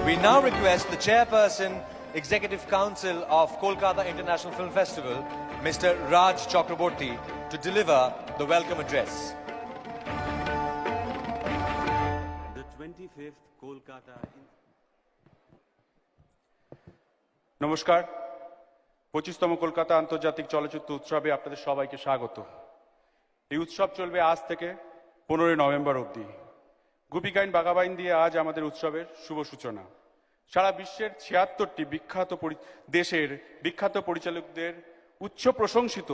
We now request the Chairperson, Executive Council of Kolkata International Film Festival, Mr. Raj Chakraborty, to deliver the welcome address. The 25th Kolkata. নমস্কার 25তম কলকাতা আন্তর্জাতিক চলচ্চিত্র উৎসবে আপনাদের সবাইকে স্বাগত। এই উৎসব চলবে আজ থেকে 15 নভেম্বর অবধি। গুপিগাইন বাগাবাইন দিয়ে আজ আমাদের উৎসবের শুভ সূচনা। সারা বিশ্বের 76টি দেশের বিখ্যাত পরিচালকদের উচ্চ প্রশংসিত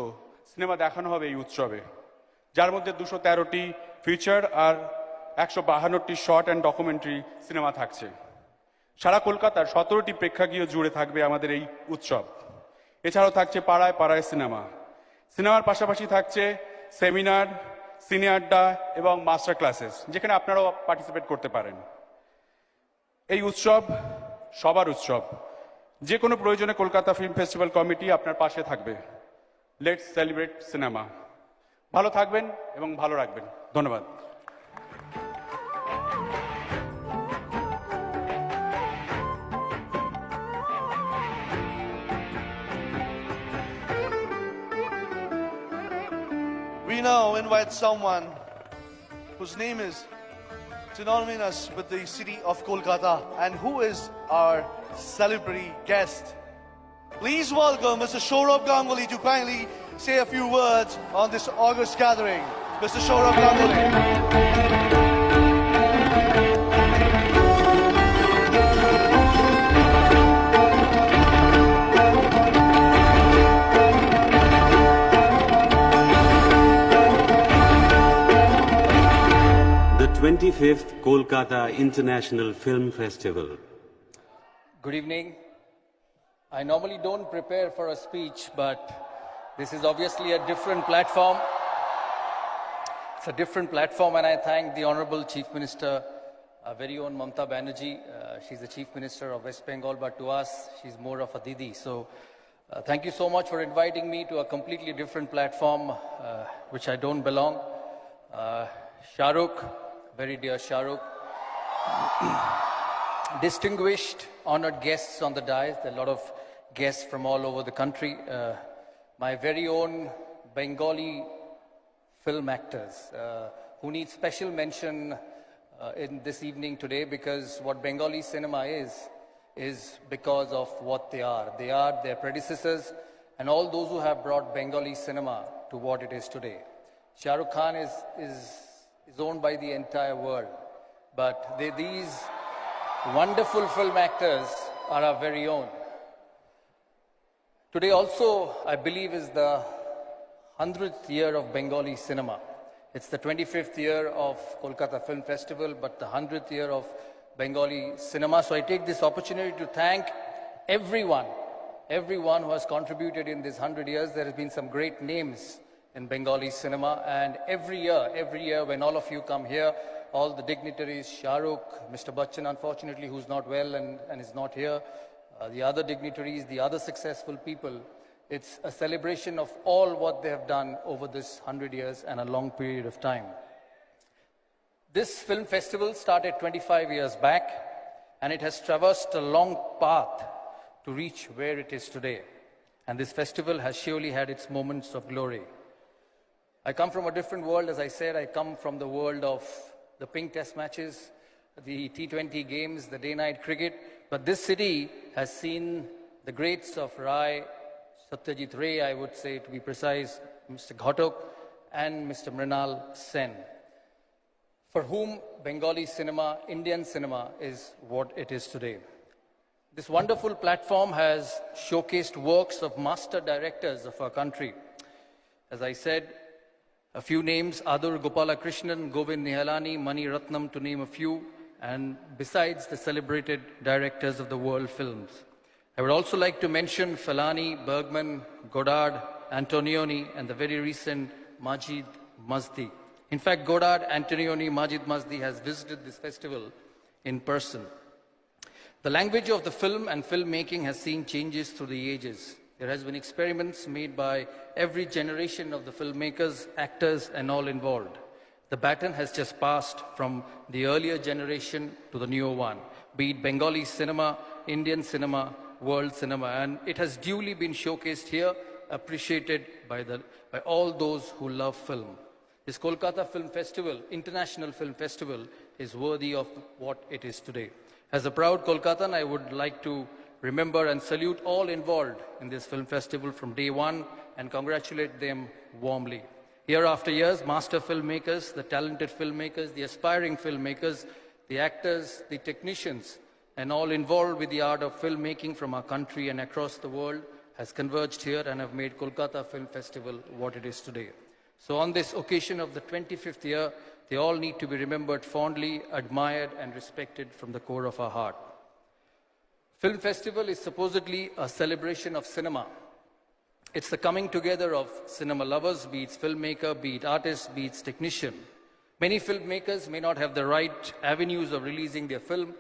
সিনেমা দেখানো হবে এই উৎসবে, যার মধ্যে 213টি ফিচার আর 152টি শর্ট অ্যান্ড ডকুমেন্টারি সিনেমা থাকছে। সারা কলকাতার 17টি প্রেক্ষাগৃহ জুড়ে থাকবে আমাদের এই উৎসব। এছাড়াও থাকছে পাড়ায় পাড়ায় সিনেমা। সিনেমার পাশাপাশি থাকছে সেমিনার, সিনে আড্ডা এবং মাস্টার ক্লাসেস, যেখানে আপনারাও পার্টিসিপেট করতে পারেন। এই উৎসব সবার উৎসব। যে কোনো প্রয়োজনে কলকাতা ফিল্ম ফেস্টিভ্যাল কমিটি আপনার পাশে থাকবে। Let's celebrate cinema. ভালো থাকবেন এবং ভালো রাখবেন। ধন্যবাদ। We now invite someone whose name is synonymous with the city of Kolkata and who is our celebrity guest. Please welcome Mr. Sourav Gunguly to kindly say a few words on this august gathering. Mr. Sourav Gunguly. The 25th Kolkata International Film Festival. Good evening. I normally don't prepare for a speech, but this is obviously a different platform. It's a different platform, and I thank the Honorable Chief Minister, our very own Mamta Banerjee. She's the Chief Minister of West Bengal, but to us, she's more of a Didi. So thank you so much for inviting me to a completely different platform, which I don't belong. Shahrukh, very dear Shahrukh, distinguished, honored guests on the dais, there are a lot of guests from all over the country, my very own Bengali film actors who need special mention in this evening today, because what Bengali cinema is because of what they are. They are their predecessors and all those who have brought Bengali cinema to what it is today. Shah Rukh Khan is owned by the entire world, but these wonderful film actors are our very own. Today also, I believe, is the 100th year of Bengali cinema. It's the 25th year of Kolkata Film Festival, but the 100th year of Bengali cinema. So I take this opportunity to thank everyone who has contributed in these 100 years. There have been some great names in Bengali cinema, and every year when all of you come here, all the dignitaries, Shah Rukh, Mr. Bachchan, unfortunately, who's not well and is not here, the other dignitaries, the other successful people, it's a celebration of all what they have done over this 100 years and a long period of time. This film festival started 25 years back, and it has traversed a long path to reach where it is today. And this festival has surely had its moments of glory. I come from a different world, as I said. I come from the world of the pink test matches, the T20 games, the day-night cricket. But this city has seen the greats of Rai, Satyajit Ray, I would say, to be precise, Mr. Ghatak and Mr. Mrinal Sen, for whom Bengali cinema, Indian cinema, is what it is today. This wonderful platform has showcased works of master directors of our country. As I said, a few names: Adur Gopalakrishnan, Govind Nihalani, Mani Ratnam, to name a few, and besides the celebrated directors of the world films. I would also like to mention Felani, Bergman, Godard, Antonioni, and the very recent Majid Mazdi. In fact, Godard, Antonioni, Majid Mazdi has visited this festival in person. The language of the film and filmmaking has seen changes through the ages. There has been experiments made by every generation of the filmmakers, actors, and all involved. The baton has just passed from the earlier generation to the newer one. be it Bengali cinema, Indian cinema, world cinema, and it has duly been showcased here, appreciated by all those who love film. This Kolkata Film Festival, International Film Festival, is worthy of what it is today. As a proud Kolkatan, I would like to remember and salute all involved in this film festival from day one and congratulate them warmly. Year after year, master filmmakers, the talented filmmakers, the aspiring filmmakers, the actors, the technicians, and all involved with the art of filmmaking from our country and across the world has converged here and have made Kolkata Film Festival what it is today. So on this occasion of the 25th year, they all need to be remembered fondly, admired, and respected from the core of our heart. Film Festival is supposedly a celebration of cinema. It's the coming together of cinema lovers, be it filmmaker, be it artist, be it technician. Many filmmakers may not have the right avenues of releasing their film,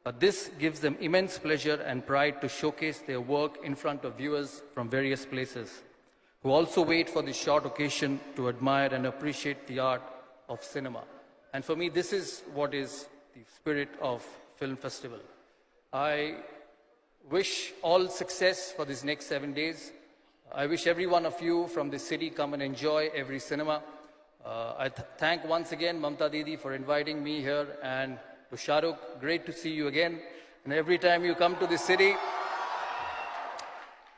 but this gives them immense pleasure and pride to showcase their work in front of viewers from various places, who also wait for this short occasion to admire and appreciate the art of cinema. And for me, this is what is the spirit of Film Festival. I wish all success for these next 7 days. I wish every one of you from this city come and enjoy every cinema. I thank once again Mamta Didi for inviting me here, and to Shahrukh, great to see you again. And every time you come to this city,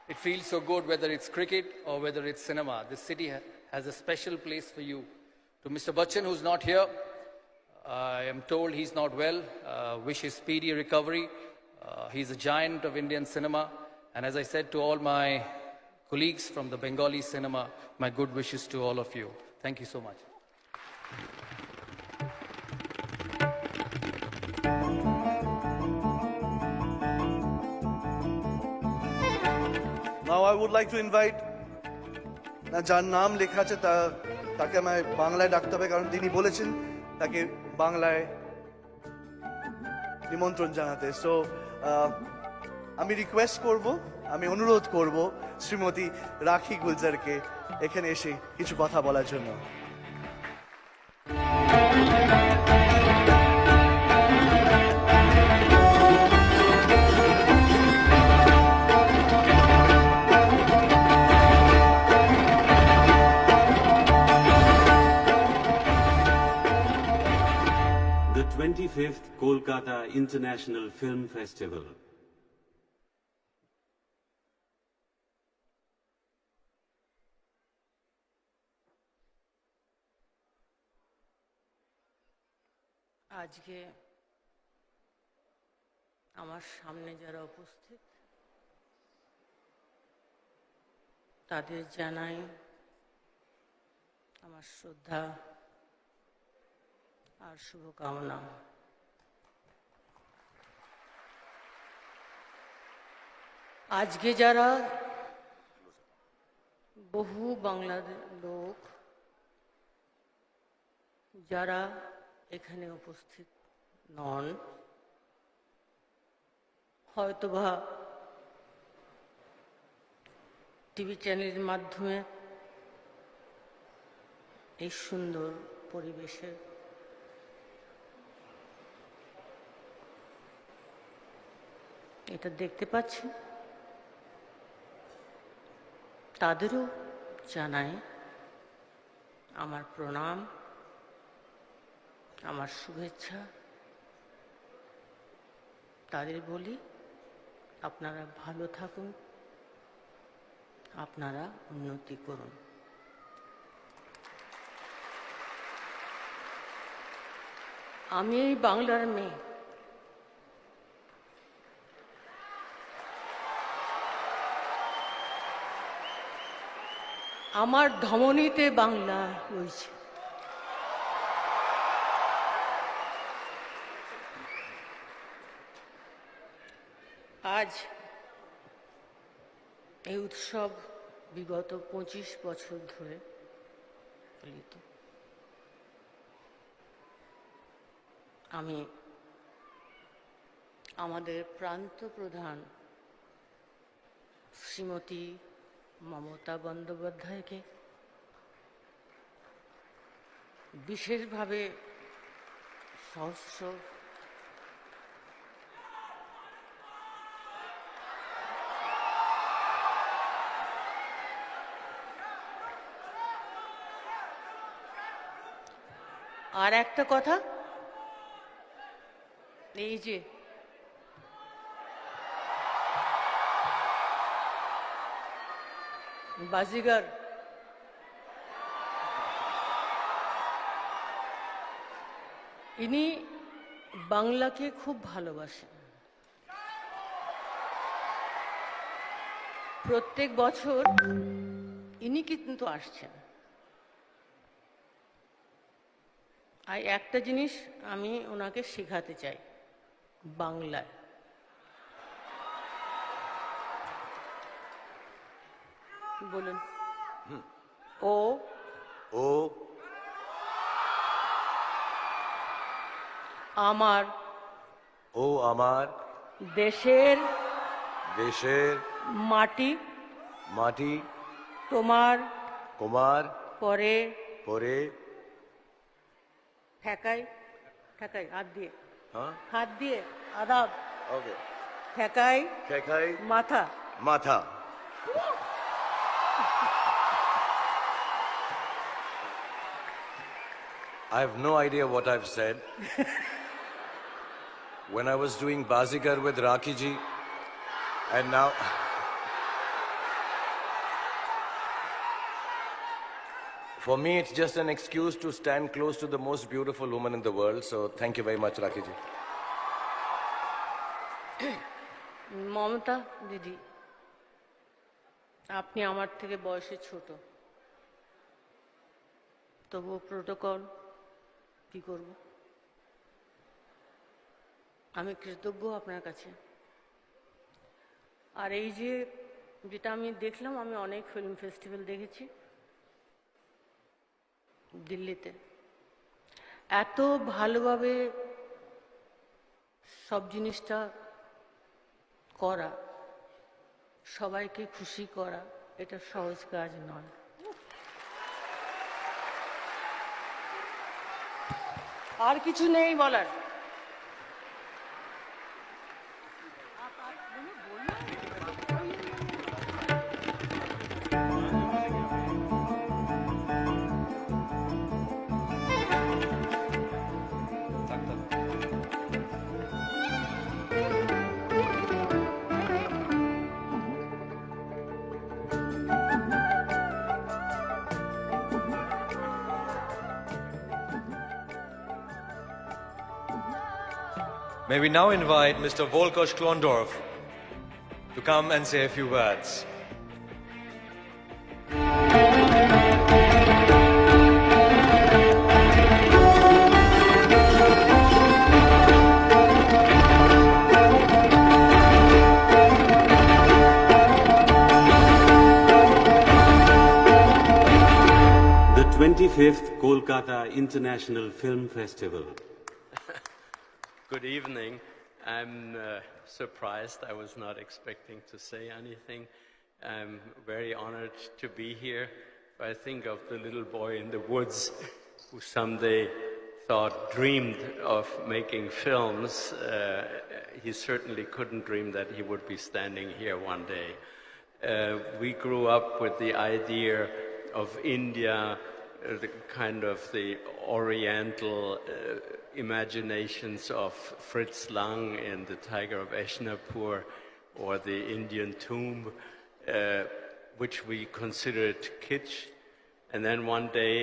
it feels so good, whether it's cricket or whether it's cinema. This city has a special place for you. To Mr. Bachchan, who's not here, I am told he's not well. Wish his speedy recovery. He's a giant of Indian cinema. And as I said to all my colleagues from the Bengali cinema, my good wishes to all of you. Thank you so much. Now I would like to invite যার নাম লেখা আছে তাকে আমায় বাংলায় ডাকতে হবে, কারণ তিনি বলেছেন তাকে বাংলায় নিমন্ত্রণ জানাতে। সো আমি রিকোয়েস্ট করব, আমি অনুরোধ করব শ্রীমতী রাখি গুলজারকে এখানে এসে কিছু কথা বলার জন্য। The 25th Kolkata International Film Festival. আজকে আমার সামনে যারা উপস্থিত তাদের জানাই আমার শ্রদ্ধা আর শুভকামনা। আজকে যারা বহু বাংলার লোক যারা এখানে উপস্থিত নন, হয়তোবা টিভি চ্যানেলের মাধ্যমে এই সুন্দর পরিবেশে এটা দেখতে পাচ্ছি, তাদেরও জানাই আমার প্রণাম, আমার শুভেচ্ছা। তাদের বলি আপনারা ভালো থাকুন, আপনারা উন্নতি করুন। আমি এই বাংলার মেয়ে, আমার ধমনীতে বাংলা রয়েছে। আজ এই উৎসব বিগত 25 বছর ধরে পালিত। আমি আমাদের প্রান্ত প্রধান শ্রীমতী মমতা বন্দ্যোপাধ্যায়কে বিশেষভাবে সহস্র আর একটা কথা, এই যে বাজিগার, ইনি বাংলাকে খুব ভালোবাসেন। প্রত্যেক বছর ইনি কিন্তু আসছেন। আর একটা জিনিস আমি ওনাকে শেখাতে চাই বাংলায়। বলুন। ও ও আমার ও আমার দেশের দেশের মাটি মাটি তোমার কুমার পরে পরে ঠেকাই ঠেকাই হাত দিয়ে, হ্যাঁ হাত দিয়ে আদাব ওকে ঠেকাই খেখাই মাথা। মাথা I have no idea what I've said. When I was doing Bazigar with Rakhi ji, and now for me it's just an excuse to stand close to the most beautiful woman in the world. So thank you very much, Rakhi ji. Mamata দিদি, আপনি আমার থেকে বয়সে ছোট, তবুও protocol কি করব। আমি কৃতজ্ঞ আপনার কাছে। আর এই যে যেটা আমি দেখলাম, আমি অনেক ফিল্ম ফেস্টিভ্যাল দেখেছি দিল্লিতে, এত ভালোভাবে সব জিনিসটা করা, সবাইকে খুশি করা, এটা সহজ কাজ নয়। আর কিছু নেই বলার। May we now invite Mr. Volkos Klondorf to come and say a few words. The 25th Kolkata International Film Festival. Good evening. I'm surprised. I was not expecting to say anything. I'm very honored to be here. I think of the little boy in the woods who someday dreamed of making films. He certainly couldn't dream that he would be standing here one day. We grew up with the idea of India, the kind of the oriental imaginations of Fritz Lang in The Tiger of Eshnapur or the Indian Tomb, which we considered kitsch. And then one day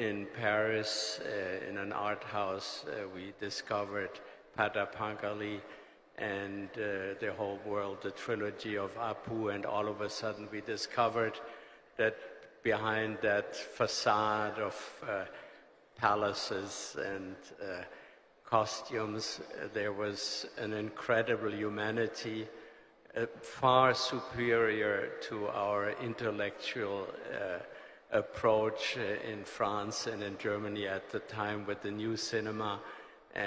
in Paris, in an art house, we discovered Pada Pankali and the whole world, the trilogy of Apu, and all of a sudden we discovered that behind that facade of palaces and costumes, there was an incredible humanity, far superior to our intellectual approach in France and in Germany at the time with the new cinema.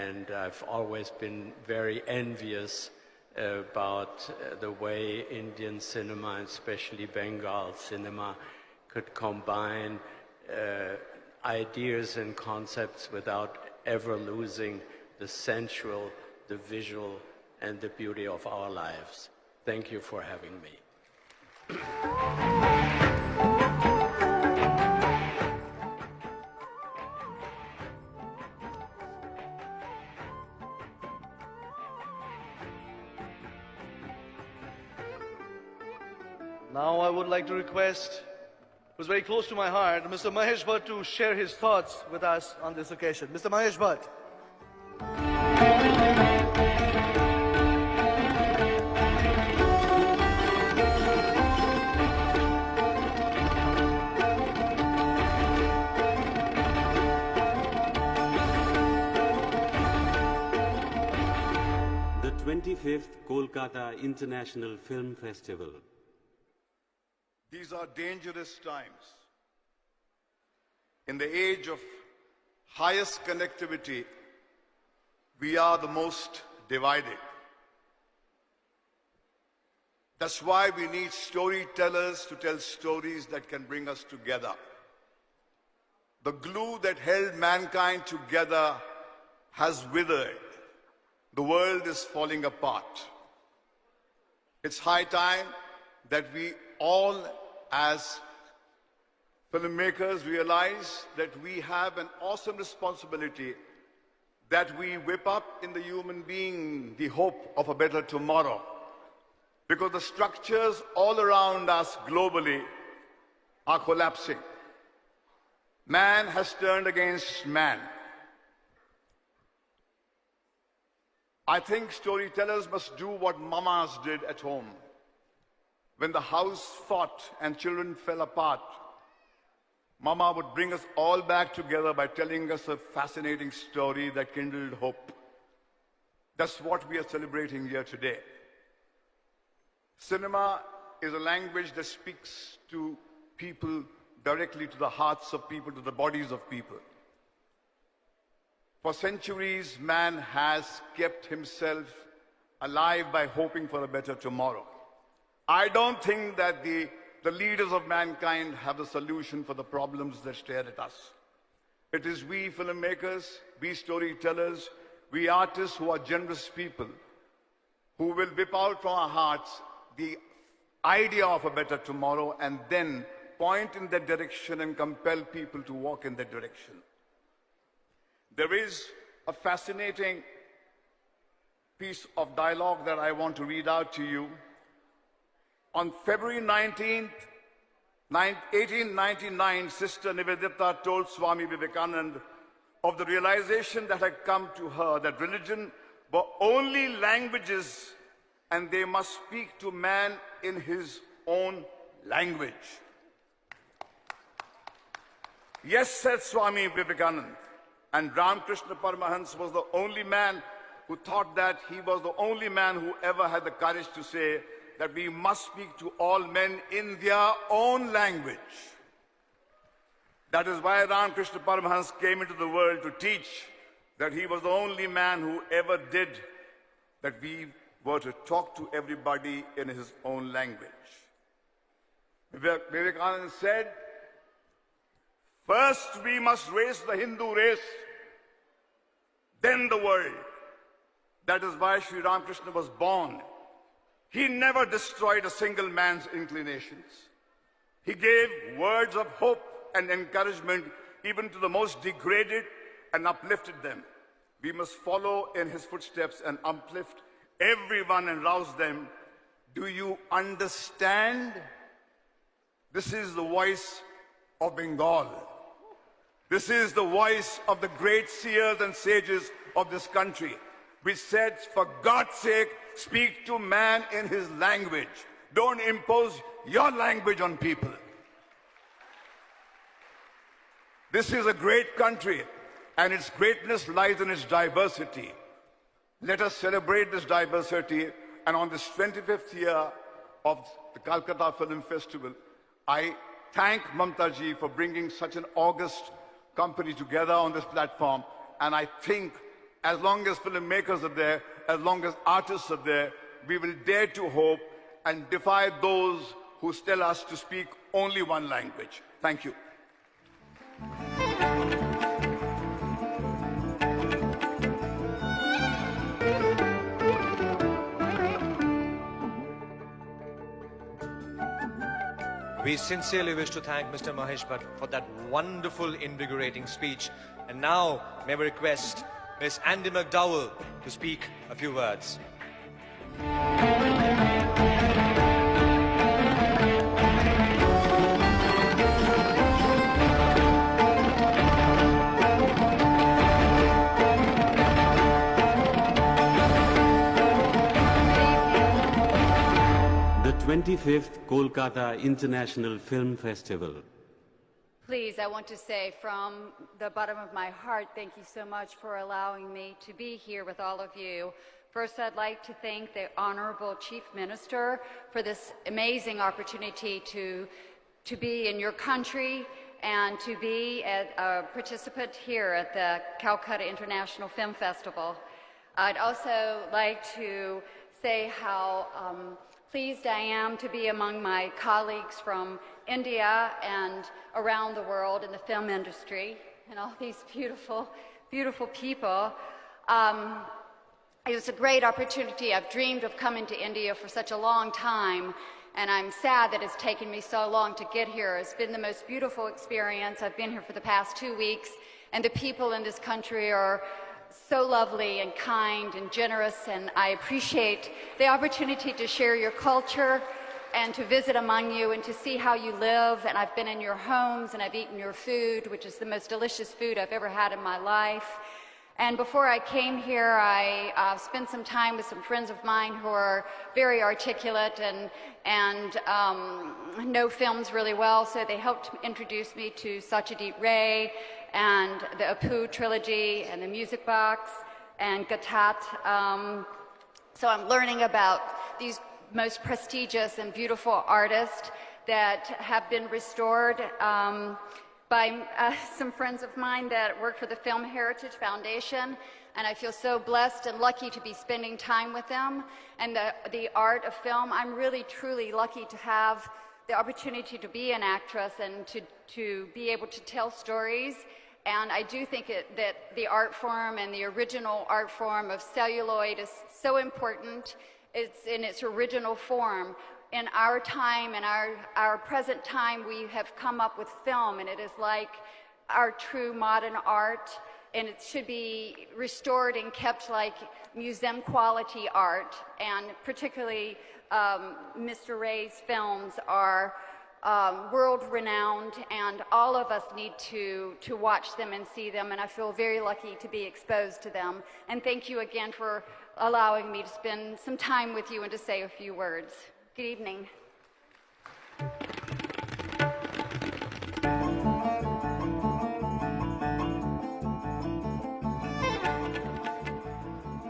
And I've always been very envious about the way Indian cinema, and especially Bengal cinema, could combine ideas and concepts without ever losing the sensual, the visual, and the beauty of our lives. Thank you for having me. Now I would like to request, who's very close to my heart, Mr. Mahesh Bhatt to share his thoughts with us on this occasion. Mr. Mahesh Bhatt. The 25th Kolkata International Film Festival. These are dangerous times. In the age of highest connectivity, we are the most divided. That's why we need storytellers to tell stories that can bring us together. The glue that held mankind together has withered. The world is falling apart. It's high time that we all, as filmmakers, realize that we have an awesome responsibility, that we whip up in the human being the hope of a better tomorrow. Because the structures all around us globally are collapsing. Man has turned against man. I think storytellers must do what mamas did at home. When the house fought and children fell apart, Mama would bring us all back together by telling us a fascinating story that kindled hope. That's what we are celebrating here today. Cinema is a language that speaks to people directly, to the hearts of people, to the bodies of people. For centuries, man has kept himself alive by hoping for a better tomorrow. I don't think that the leaders of mankind have the solution for the problems that stare at us. It is we filmmakers, we storytellers, we artists who are generous people who will whip out from our hearts the idea of a better tomorrow and then point in that direction and compel people to walk in that direction. There is a fascinating piece of dialogue that I want to read out to you. On February 19th, 1899, Sister Nivedita told Swami Vivekananda of the realization that had come to her that religion were only languages and they must speak to man in his own language. Yes, said Swami Vivekananda, and Ramakrishna Paramahans was the only man who thought that. He was the only man who ever had the courage to say that we must speak to all men in their own language. That is why Ramakrishna Paramahans came into the world to teach that he was the only man who ever did, that we were to talk to everybody in his own language. Vivekananda said, first we must raise the Hindu race, then the world. That is why Sri Ramakrishna was born. He never destroyed a single man's inclinations. He gave words of hope and encouragement even to the most degraded and uplifted them. We must follow in his footsteps and uplift everyone and rouse them. Do you understand? This is the voice of Bengal. This is the voice of the great seers and sages of this country, which said, for God's sake, speak to man in his language. Don't impose your language on people. This is a great country, and its greatness lies in its diversity. Let us celebrate this diversity, and on this 25th year of the Kolkata Film Festival, I thank Mamta ji for bringing such an august company together on this platform, and I think as long as filmmakers are there, as long as artists are there, we will dare to hope and defy those who tell us to speak only one language. Thank you. We sincerely wish to thank Mr. Mahesh Bhatt for that wonderful, invigorating speech. And now, may we request Ms. Andy McDowell to speak a few words. 25th Kolkata International Film Festival. Please, I want to say from the bottom of my heart, thank you so much for allowing me to be here with all of you. First, I'd like to thank the Honorable Chief Minister for this amazing opportunity to be in your country and to be a participant here at the Calcutta International Film Festival. I'd also like to say how pleased I am to be among my colleagues from India and around the world in the film industry and all these beautiful, beautiful people. It was a great opportunity. I've dreamed of coming to India for such a long time, and I'm sad that it's taken me so long to get here. It's been the most beautiful experience. I've been here for the past 2 weeks, and the people in this country are so lovely and kind and generous, and I appreciate the opportunity to share your culture and to visit among you and to see how you live. And I've been in your homes and I've eaten your food, which is the most delicious food I've ever had in my life. And before I came here, I spent some time with some friends of mine who are very articulate and know films really well, so they helped introduce me to Satyajit Ray and the Apu trilogy and the Music Box and Gatat. So I'm learning about these most prestigious and beautiful artists that have been restored by some friends of mine that work for the Film Heritage Foundation, and I feel so blessed and lucky to be spending time with them. And the art of film, I'm really truly lucky to have the opportunity to be an actress and to be able to tell stories. And I do think that the art form and the original art form of celluloid is so important. It's in its original form. In our time, in our present time, we have come up with film, and it is like our true modern art, and it should be restored and kept like museum quality art. And particularly Mr. Ray's films are world-renowned, and all of us need to watch them and see them, and I feel very lucky to be exposed to them. And thank you again for allowing me to spend some time with you and to say a few words. Good evening.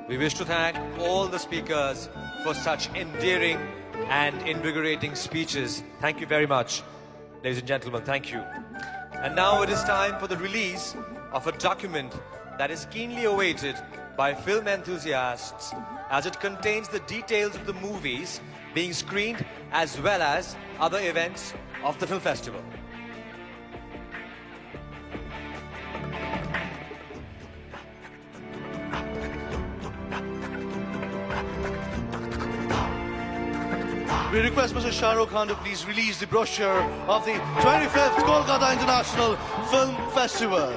We wish to thank all the speakers for such endearing and invigorating speeches. Thank you very much, ladies and gentlemen. Thank you. And now it is time for the release of a document that is keenly awaited by film enthusiasts, as it contains the details of the movies being screened as well as other events of the film festival. We request Mr. Shah Rukh Khan to please release the brochure of the 25th Kolkata International Film Festival.